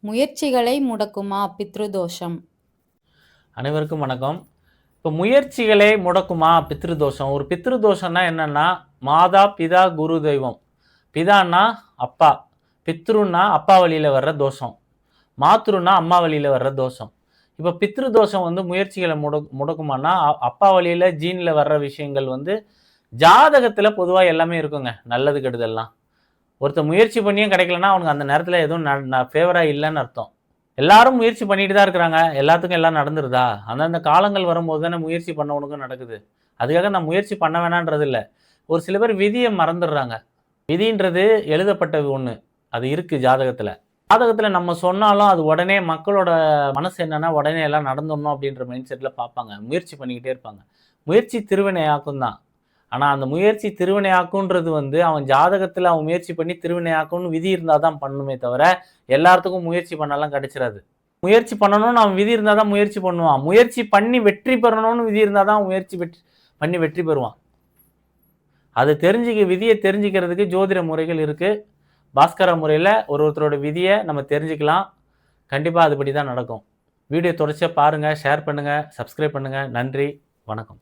முயற்சிகளை முடக்குமா பித்ருதோஷம்? அனைவருக்கும் வணக்கம். இப்போ முயற்சிகளை முடக்குமா பித்ருதோஷம்? ஒரு பித்ருதோஷம்னா என்னன்னா, மாதா பிதா குரு தெய்வம். பிதான்னா அப்பா, பித்ருன்னா அப்பா வழியில வர்ற தோஷம், மாத்ருன்னா அம்மா வழியில வர்ற தோஷம். இப்போ பித்ருதோஷம் முயற்சிகளை முடக்குமானா, அப்பா வழியில ஜீன்ல வர்ற விஷயங்கள் ஜாதகத்துல பொதுவா எல்லாமே இருக்குங்க, நல்லது கெடுதல்லாம். ஒருத்தர் முயற்சி பண்ணியும் கிடைக்கலன்னா அவனுக்கு அந்த நேரத்துல எதுவும் ஃபேவரா இல்லைன்னு அர்த்தம். எல்லாரும் முயற்சி பண்ணிட்டு தான் இருக்கிறாங்க, எல்லாத்துக்கும் எல்லாம் நடந்துருதா? அந்தந்த காலங்கள் வரும்போது தானே முயற்சி பண்ணவனுக்கும் நடக்குது. அதுக்காக நான் முயற்சி பண்ண வேணான்றது இல்லை. ஒரு சில பேர் விதியை மறந்துடுறாங்க. விதின்றது எழுதப்பட்ட ஒண்ணு, அது இருக்கு ஜாதகத்துல. ஜாதகத்துல நம்ம சொன்னாலும் அது உடனே மக்களோட மனசு என்னன்னா உடனே எல்லாம் நடந்துடணும் அப்படின்ற மைண்ட் செட்ல பார்ப்பாங்க, முயற்சி பண்ணிக்கிட்டே இருப்பாங்க. முயற்சி திருவினையாக்கும் தான். ஆனா அந்த முயற்சி திருவினையாக்குன்றது அவன் ஜாதகத்துல அவன் முயற்சி பண்ணி திருவினையாக்கும்னு விதி இருந்தால் தான் பண்ணணுமே தவிர எல்லாத்துக்கும் முயற்சி பண்ணலாம் கிடைச்சிடாது. முயற்சி பண்ணணும்னு அவன் விதி இருந்தால் தான் முயற்சி பண்ணுவான். முயற்சி பண்ணி வெற்றி பெறணும்னு விதி இருந்தால் தான் முயற்சி பண்ணி வெற்றி பெறுவான். அதை விதியை தெரிஞ்சுக்கிறதுக்கு ஜோதிட முறைகள் இருக்கு. பாஸ்கர முறையில் ஒருத்தரோட விதியை நம்ம தெரிஞ்சுக்கலாம். கண்டிப்பாக அதுபடி தான் நடக்கும். வீடியோ தொடர்ச்சியாக பாருங்கள், ஷேர் பண்ணுங்கள், சப்ஸ்கிரைப் பண்ணுங்கள். நன்றி, வணக்கம்.